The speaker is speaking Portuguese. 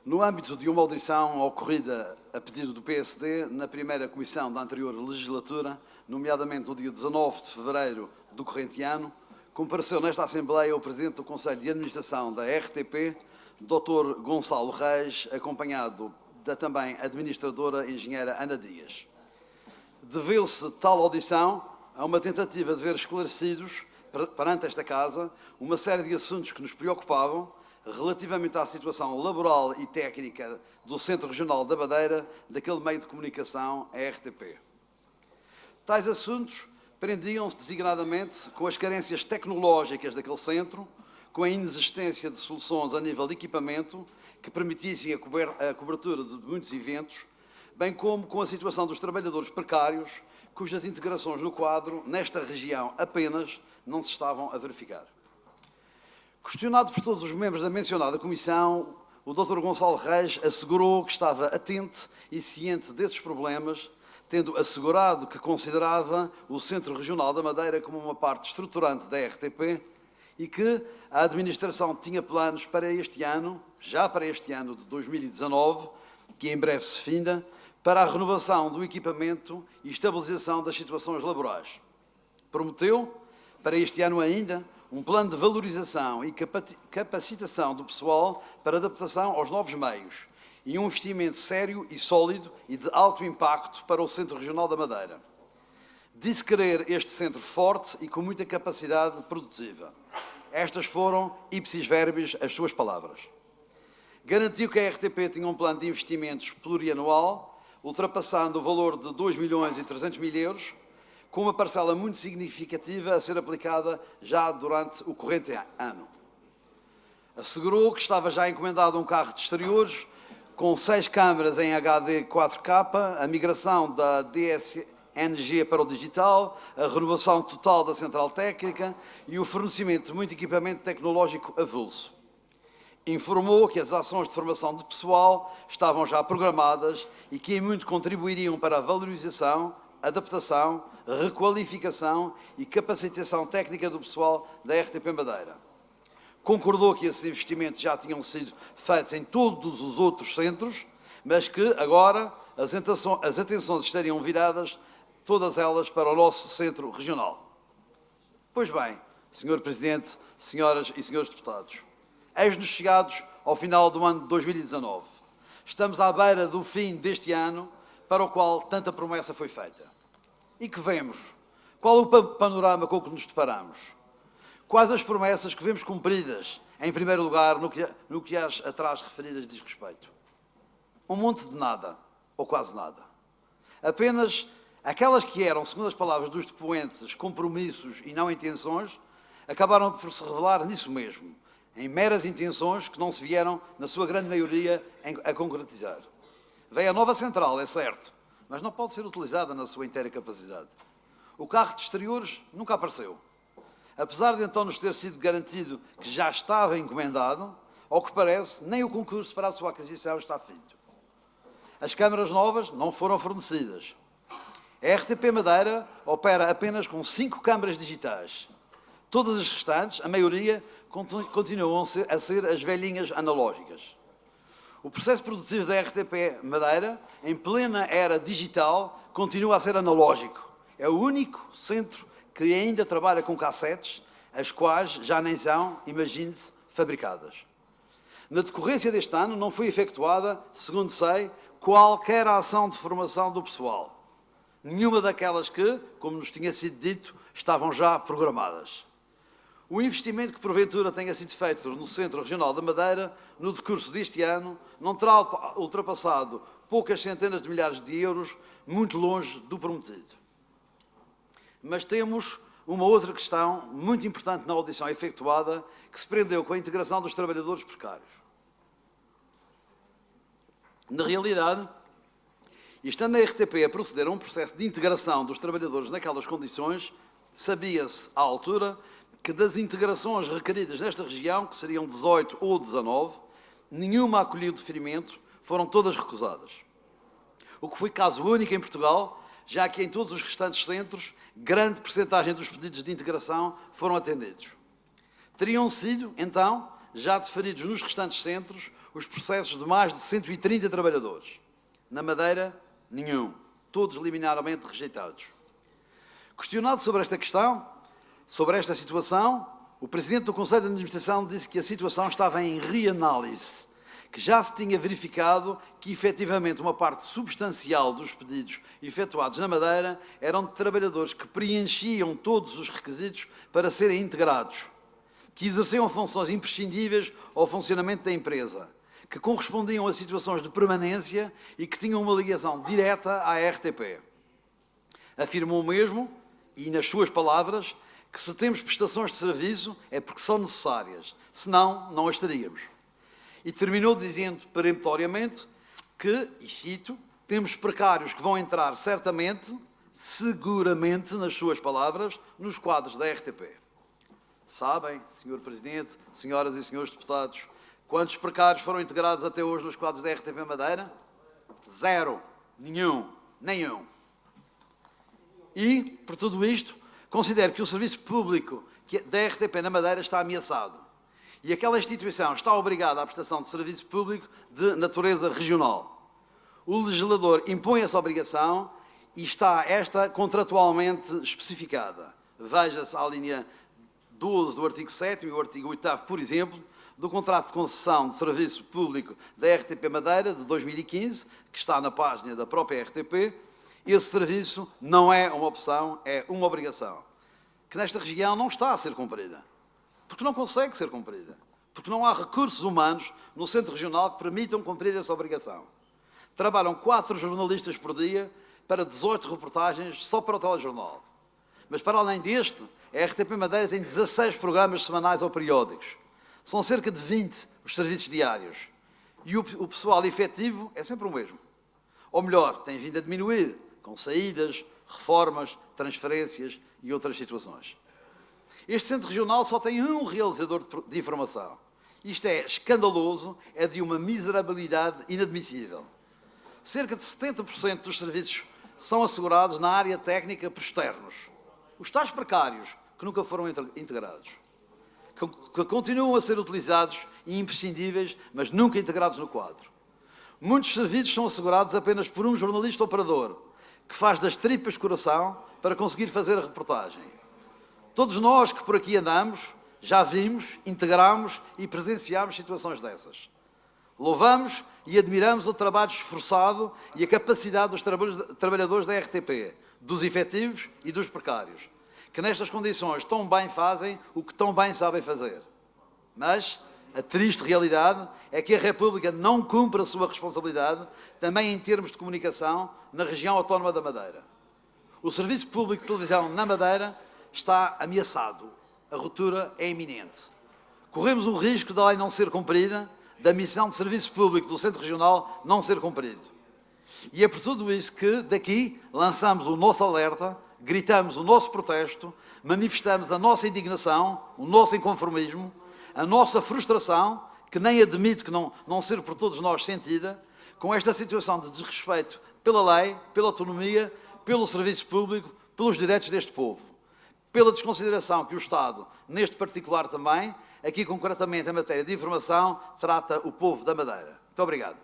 No âmbito de uma audição ocorrida a pedido do PSD na primeira comissão da anterior legislatura, nomeadamente no dia 19 de fevereiro do corrente ano, compareceu nesta Assembleia o Presidente do Conselho de Administração da RTP, Dr. Gonçalo Reis, acompanhado da também administradora engenheira Ana Dias. Deveu-se tal audição a uma tentativa de ver esclarecidos, perante esta Casa, uma série de assuntos que nos preocupavam relativamente à situação laboral e técnica do Centro Regional da Madeira, daquele meio de comunicação, a RTP. Tais assuntos prendiam-se designadamente com as carências tecnológicas daquele centro, com a inexistência de soluções a nível de equipamento que permitissem a cobertura de muitos eventos, bem como com a situação dos trabalhadores precários, cujas integrações no quadro, nesta região apenas, não se estavam a verificar. Questionado por todos os membros da mencionada comissão, o Dr. Gonçalo Reis assegurou que estava atento e ciente desses problemas, tendo assegurado que considerava o Centro Regional da Madeira como uma parte estruturante da RTP e que a administração tinha planos para este ano, já para este ano de 2019, que em breve se finda, para a renovação do equipamento e estabilização das situações laborais. Prometeu, para este ano ainda, um plano de valorização e capacitação do pessoal para adaptação aos novos meios e um investimento sério e sólido e de alto impacto para o Centro Regional da Madeira. Disse querer este centro forte e com muita capacidade produtiva. Estas foram, ipsis verbis, as suas palavras. Garantiu que a RTP tinha um plano de investimentos plurianual, ultrapassando o valor de 2.300.000 euros, com uma parcela muito significativa a ser aplicada já durante o corrente ano. Assegurou que estava já encomendado um carro de exteriores com 6 câmaras em HD 4K, a migração da DSNG para o digital, a renovação total da central técnica e o fornecimento de muito equipamento tecnológico avulso. Informou que as ações de formação de pessoal estavam já programadas e que em muito contribuiriam para a valorização, adaptação, requalificação e capacitação técnica do pessoal da RTP Madeira. Concordou que esses investimentos já tinham sido feitos em todos os outros centros, mas que agora as atenções estariam viradas, todas elas, para o nosso centro regional. Pois bem, Sr. Presidente, senhoras e senhores deputados, eis-nos chegados ao final do ano de 2019. Estamos à beira do fim deste ano, para o qual tanta promessa foi feita. E que vemos? Qual o panorama com que nos deparamos? Quais as promessas que vemos cumpridas, em primeiro lugar, no que às atrás referidas diz respeito? Um monte de nada, ou quase nada. Apenas aquelas que eram, segundo as palavras dos depoentes, compromissos e não intenções, acabaram por se revelar nisso mesmo, em meras intenções que não se vieram, na sua grande maioria, a concretizar. Veio a nova central, é certo, mas não pode ser utilizada na sua inteira capacidade. O carro de exteriores nunca apareceu. Apesar de então nos ter sido garantido que já estava encomendado, ao que parece, nem o concurso para a sua aquisição está feito. As câmaras novas não foram fornecidas. A RTP Madeira opera apenas com 5 câmaras digitais. Todas as restantes, a maioria, continuam a ser as velhinhas analógicas. O processo produtivo da RTP Madeira, em plena era digital, continua a ser analógico. É o único centro que ainda trabalha com cassetes, as quais já nem são, imagine-se, fabricadas. Na decorrência deste ano não foi efetuada, segundo sei, qualquer ação de formação do pessoal. Nenhuma daquelas que, como nos tinha sido dito, estavam já programadas. O investimento que porventura tenha sido feito no Centro Regional da Madeira, no decurso deste ano, não terá ultrapassado poucas centenas de milhares de euros, muito longe do prometido. Mas temos uma outra questão muito importante na audição efetuada, que se prendeu com a integração dos trabalhadores precários. Na realidade, e estando a RTP a proceder a um processo de integração dos trabalhadores naquelas condições, sabia-se à altura que das integrações requeridas nesta região, que seriam 18 ou 19, nenhuma acolheu deferimento, foram todas recusadas. O que foi caso único em Portugal, já que em todos os restantes centros, grande percentagem dos pedidos de integração foram atendidos. Teriam sido, então, já deferidos nos restantes centros, os processos de mais de 130 trabalhadores. Na Madeira, nenhum. Todos liminarmente rejeitados. Questionado sobre esta questão, sobre esta situação, o Presidente do Conselho de Administração disse que a situação estava em reanálise, que já se tinha verificado que, efetivamente, uma parte substancial dos pedidos efetuados na Madeira eram de trabalhadores que preenchiam todos os requisitos para serem integrados, que exerciam funções imprescindíveis ao funcionamento da empresa, que correspondiam a situações de permanência e que tinham uma ligação direta à RTP. Afirmou mesmo, e nas suas palavras, que se temos prestações de serviço é porque são necessárias, senão não as teríamos. E terminou dizendo peremptoriamente que, e cito, temos precários que vão entrar certamente, seguramente, nas suas palavras, nos quadros da RTP. Sabem, Sr. Presidente, senhoras e senhores deputados, quantos precários foram integrados até hoje nos quadros da RTP Madeira? Zero. Nenhum. Nenhum. E, por tudo isto, considero que o serviço público da RTP na Madeira está ameaçado. E aquela instituição está obrigada à prestação de serviço público de natureza regional. O legislador impõe essa obrigação e está esta contratualmente especificada. Veja-se a linha 12 do artigo 7º e o artigo 8º, por exemplo, do contrato de concessão de serviço público da RTP Madeira de 2015, que está na página da própria RTP. Esse serviço não é uma opção, é uma obrigação, que nesta região não está a ser cumprida. Porque não consegue ser cumprida. Porque não há recursos humanos no Centro Regional que permitam cumprir essa obrigação. Trabalham 4 jornalistas por dia para 18 reportagens só para o telejornal. Mas, para além deste, a RTP Madeira tem 16 programas semanais ou periódicos. São cerca de 20 os serviços diários. E o pessoal efetivo é sempre o mesmo. Ou melhor, tem vindo a diminuir, com saídas, reformas, transferências e outras situações. Este Centro Regional só tem um realizador de informação. Isto é escandaloso, é de uma miserabilidade inadmissível. Cerca de 70% dos serviços são assegurados na área técnica por externos. Os tais precários, que nunca foram integrados, que continuam a ser utilizados e imprescindíveis, mas nunca integrados no quadro. Muitos serviços são assegurados apenas por um jornalista operador, que faz das tripas coração para conseguir fazer a reportagem. Todos nós que por aqui andamos, já vimos, integramos e presenciamos situações dessas. Louvamos e admiramos o trabalho esforçado e a capacidade dos trabalhadores da RTP, dos efetivos e dos precários, que nestas condições tão bem fazem o que tão bem sabem fazer. Mas a triste realidade é que a República não cumpre a sua responsabilidade, também em termos de comunicação, na região autónoma da Madeira. O Serviço Público de Televisão na Madeira está ameaçado. A ruptura é iminente. Corremos o risco da lei não ser cumprida, da missão de serviço público do Centro Regional não ser cumprido. E é por tudo isso que, daqui, lançamos o nosso alerta, gritamos o nosso protesto, manifestamos a nossa indignação, o nosso inconformismo, a nossa frustração, que nem admite que não ser por todos nós sentida, com esta situação de desrespeito pela lei, pela autonomia, pelo serviço público, pelos direitos deste povo, pela desconsideração que o Estado, neste particular também, aqui concretamente em matéria de informação, trata o povo da Madeira. Muito obrigado.